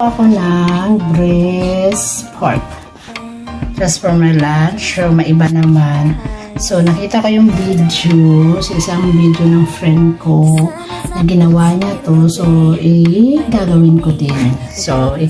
Ako ng breast pork just for my lunch. So, maiba naman. So, nakita ko yung video sa isang video ng friend ko na ginawa niya to. So, gagawin ko din. So,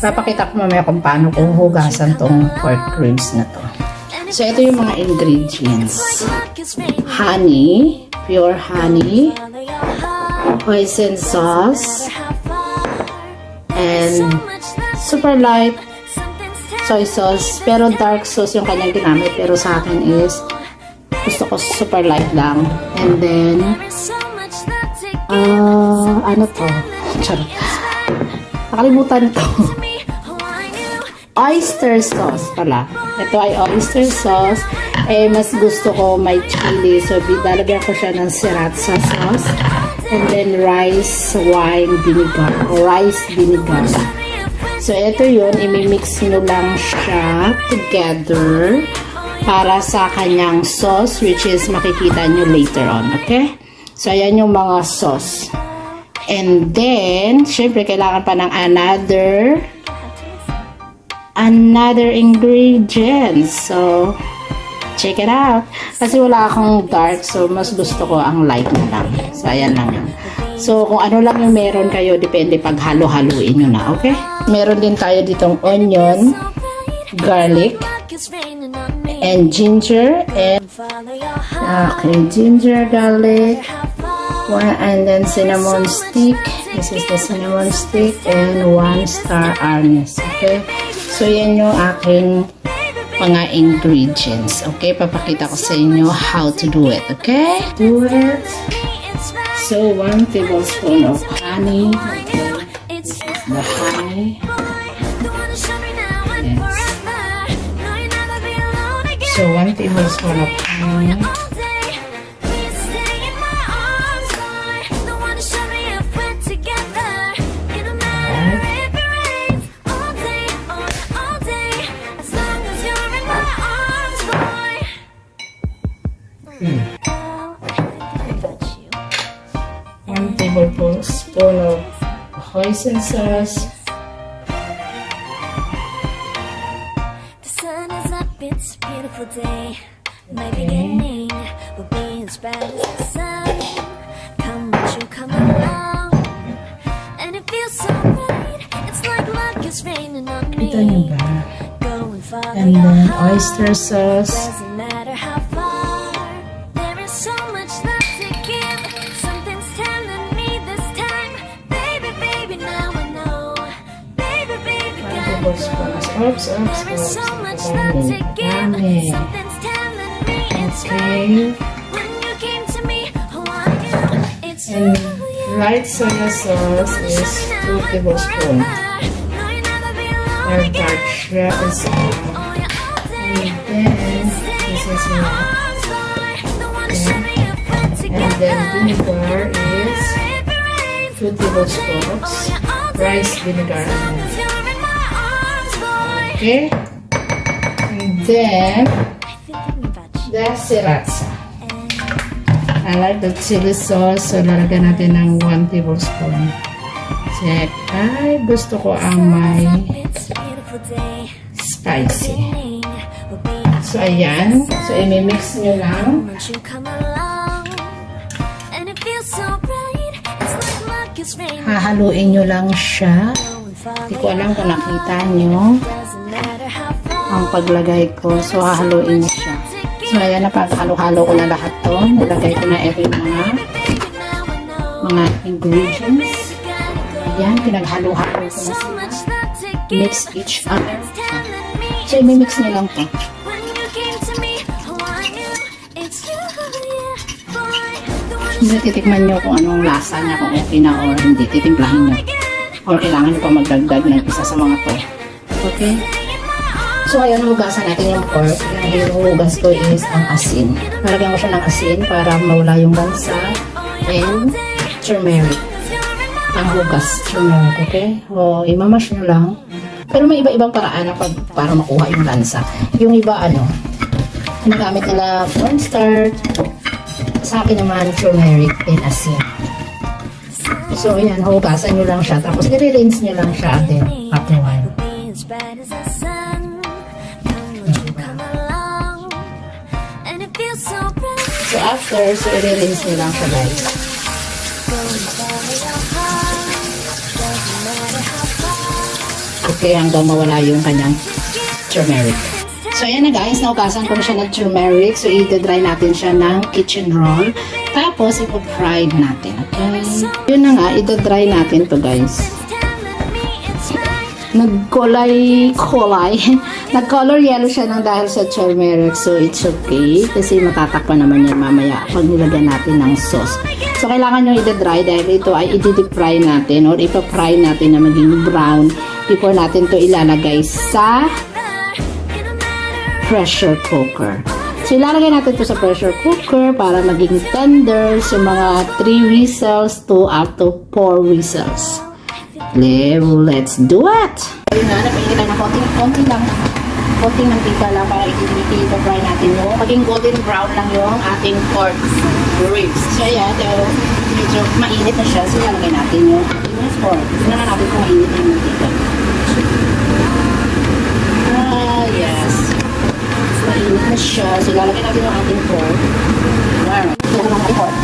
papakita ko mamaya kung paano ko hugasan tong pork ribs na to. So, ito yung mga ingredients. Honey, pure honey, hoisin sauce, and super light soy sauce. Pero dark sauce yung kanyang ginamit. Pero sa akin is, gusto ko super light lang. And then, ano to? Charot. Nakalimutan to. Oyster sauce pala. Ito ay oyster sauce. Mas gusto ko may chili. So, lalagyan ko siya ng sriracha sauce. And then, rice wine vinegar. Rice vinegar. So, ito yun. Imimix nyo lang siya together para sa kanyang sauce, which is makikita nyo later on. Okay? So, ayan yung mga sauce. And then, syempre, kailangan pa ng another ingredients. So, check it out. Kasi wala akong dark, so mas gusto ko ang light na lang. So, ayan lang yun. So, kung ano lang yung meron kayo, depende pag halo-haluin nyo na, okay? Meron din tayo ditong onion, garlic, and ginger, and ginger, garlic, and then cinnamon stick. This is the cinnamon stick, and 1 star anise, okay? So, yan yung aking mga ingredients. Okay? Papakita ko sa inyo how to do it. Okay? Do it. So, 1 tablespoon of honey. This is the honey. Yes. So, 1 tablespoon of honey. Tablespoon of hoisin sauce. The sun is up, it's a beautiful day. My beginning will be as bright as the sun. Come, won't you come along? And it feels so right. It's like luck is raining on me. Kita niyo ba? Go and follow And your then heart. oyster sauce. Doesn't matter how far. There is so much left to give. Something's telling me this time. Baby, baby, now I know. Baby, baby, gotta go. There is so much left to give. Something's telling me it's right. When you came to me, oh, I knew it's you. And light soy sauce is 2 tablespoons. And dark shea is and then this is and then vinegar is 2 tablespoons. Rice vinegar. Okay? And then the sriracha. I like the chili sauce, so lalagyan natin ng 1 tablespoon. Check. Ay, gusto ko ang may spicy. So, ayan. So, imimix nyo lang. Hahaluin nyo lang siya. Hindi ko alam kung nakita nyo ang paglagay ko. So, hahaluin nyo siya. So, ayan na, paghalo-halo ko na lahat to. Nilagay ko na every mga ingredients. Ayan, pinaghalo-halo ko na sila. Mix each other. So, imimix nyo lang to. Hindi, titikman nyo kung anong lasa niya, kung okay na or hindi. Titimplahin nyo. Or kailangan nyo pa magdagdag ng isa sa mga to. Okay? So, ayun, hugasan natin yung pork. Yung hugas ko is ang asin. Malagyan ko siya ng asin para mawala yung lansa. And turmeric. Ang hugas, turmeric, okay? O, imamash nyo lang. Pero may iba-ibang paraan para makuha yung lansa. Yung iba, ginagamit nila cornstarch. Sa akin naman, turmeric and asin. So, ayan, hugasan nyo lang siya. Tapos, i-rinse nyo lang siya after while. Be as bright as the sun. Come on, you come along. And it feels so bright. So, after, so, i-rinse nyo lang siya, guys. Go and follow your heart. Doesn't matter how far. Okay, hanggang mawala yung kanyang turmeric. So, ayan na guys, naugasan ko na siya ng turmeric. So, i-dry natin siya ng kitchen roll. Tapos, i-fry natin, okay? Yun na nga, i-dry natin to guys. Telling me it's right. Nag-color yellow siya ng dahil sa turmeric. So, it's okay. Kasi matatakpan naman yan mamaya pag nilagyan natin ng sauce. So, kailangan nyo i-dry dahil ito ay i-deep fry natin or ipa-fry natin na maging brown before natin to ilalagay sa pressure cooker. So, ilalagay natin to sa pressure cooker para maging tender. So, mga 3 whistles to up to 4 whistles. Let's do it! Ayun na, napainit tayo ng konti lang. Konting mantika lang para i-fry natin yung maging golden brown lang yung ating pork ribs. So, ayan, medyo mainit na siya. So, ilalagay natin yung pork. Tignan na natin kung mainit na yung mantika. Yes. Mainit na siya. So, ilalagay natin yung ating pork. Alright. Ilalagay natin yung pork.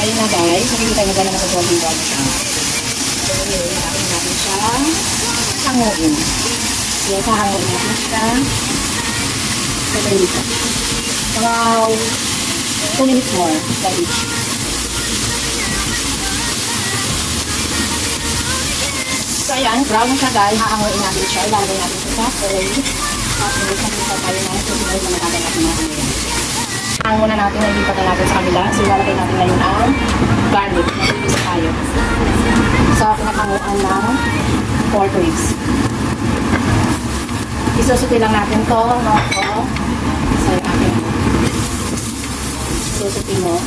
Ayun na guys, nakikita nyo ba na nag-golden brown siya. So, natin siya hanguin. So, kahanguin natin siya. So, dito. Wow! 2 minutes more. Like each. So, ayan, brown na siya guys. Haanguin natin siya. Ilalagay natin siya sa oil. Tapos, nagkakita tayo na susunod na natin natin mga kanila. Hango na natin, nalipat na natin sa kabila. So, ilalagay natin ngayon ang garlic. Nag-ibisa tayo. So, pinakanguan ng pork ribs. Isusuti lang natin to, no? So, yung ating isusuti mo.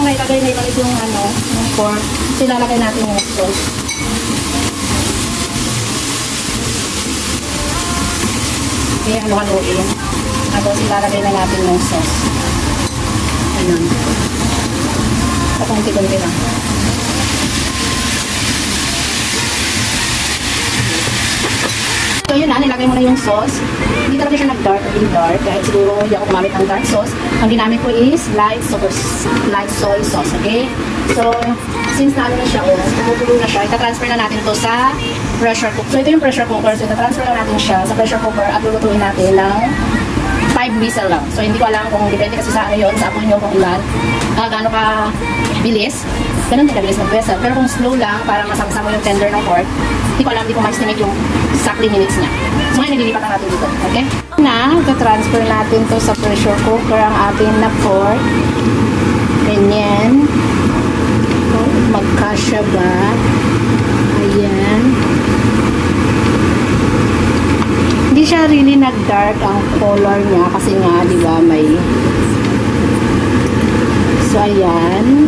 Nailagay yung yung pork. So, ilalagay natin yung sauce. Okay, halo-haloin. Tapos, ilalagay na natin yung sauce. Ayan. Pakunti-kunti lang. So, yun na, nilagay mo na yung sauce. Hindi talaga siya nag-dark or really dark. Kahit siguro hindi ako gumamit ng dark sauce. Ang ginamit ko is light soy sauce, okay? So, since na na siya, tumutulo na siya, itatransfer na natin to sa pressure cooker. So, ito yung pressure cooker. So, itatransfer na natin siya sa pressure cooker at lulutuin natin ng 5 whistle lang. So, hindi ko alam kung depende kasi sa ano yun, sa apoy nyo kung ilan, gaano ka bilis. Ganun din kabilis mag-whistle. Pero kung slow lang, para masama-sama yung tender ng pork, hindi ko ma-estimate yung exactly minutes niya. So, ngayon, nililipat na natin dito. Okay? Na, ito-transfer natin to sa pressure cooker ang ating na pork. Ganyan. Magkasya ba? Ayan. Hindi siya really nag-dark ang color niya kasi nga, di ba, may... So, ayan.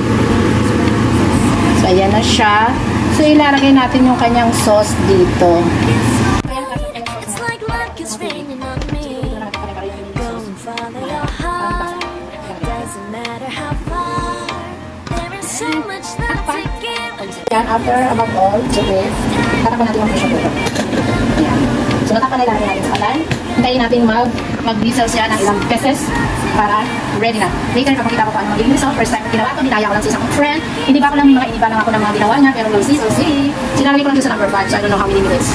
So, ayan na siya. So, ilalagay natin yung kanyang sauce dito. It's like luck is raining on me. Go and follow your heart. Doesn't matter how far. There is so much love to give. Yan, after above all, okay, tatakpan natin yung pressure cooker. Ayan. So, natakpan na ilalagay natin sa kalan. Hintayin natin mag-diesel siya ng ilang beses para ready na. Later, kapag kita ko paano magiging result, first time ko ginawa ko, dinaya ko lang sa isang friend. Hindi ba ako lang mga iniba lang ako ng mga ginawa niya, pero we'll see. Sinalagay ko lang sa number 5, so I don't know how many minutes.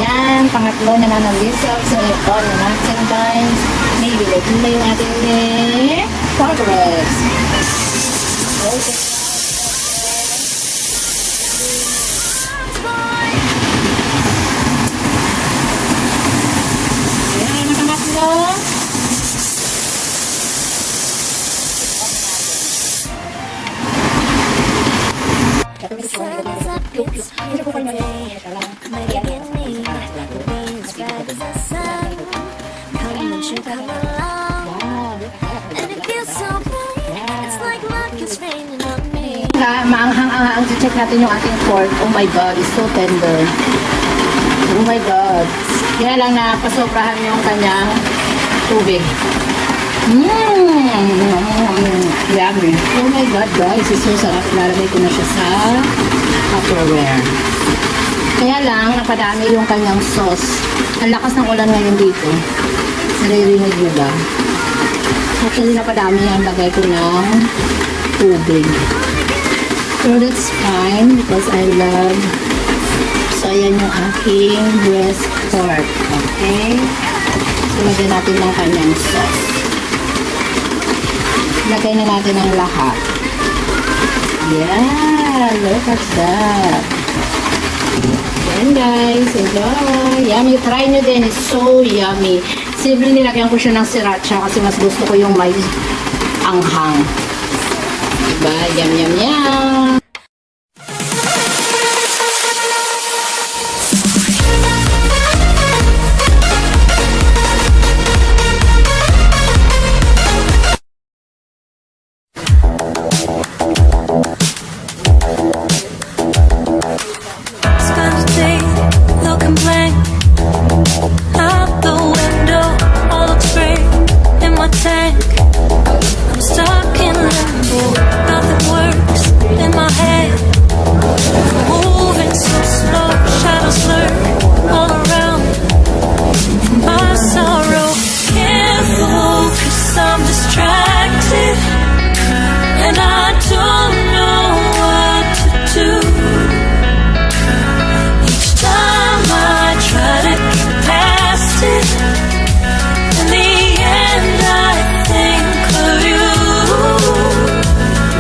Yan, pangatlo na nanalisap. So, ito na natin guys. Maybe ready na yung ating pork ribs. Okay. Yan, ang pangatlo. maanghang-anghang. Check natin yung ating pork. Oh my God, it's so tender. Oh my God. Kaya lang na pasobrahan yung kanyang tubig. Yummy. Oh my God, guys. It's so sarap. Lalagay ko na siya sa Tupperware. Kaya lang, napadami yung kanyang sauce. Ang lakas ng ulan ngayon dito. Naririnig nyo ba? Actually, napadami ang lagay ko ng tubig. So, that's fine because I love. So, ayan yung aking breast pork. Okay? So, lagyan natin ng kanyang sauce. Lagay na natin ang lahat. Yeah! Look at that! Yan guys, enjoy! Yummy! Try nyo din. It's so yummy. Simple nilagyan ko siya ng sriracha kasi mas gusto ko yung may anghang. Diba? Yum, yum, yum! Spend a day looking blank out the window. All looks great in my tank. I'm stuck in limbo. Nothing works in my head. Moving so slow, shadows lurk all around. My sorrow can't focus. I'm distracted, and I don't know what to do. Time I try to get past it. In the end, I think of you.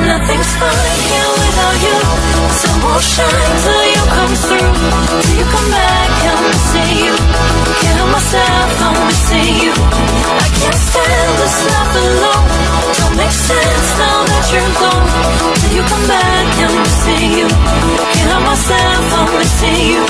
Nothing's fine here without you. Sun won't shine till you come through. Till you come back, I'm missing you. Can't help myself, I'm missing you. I can't stand this life alone. Don't make sense now that you're gone. Till you come back, I'm missing you. Can't help myself, I'm missing you.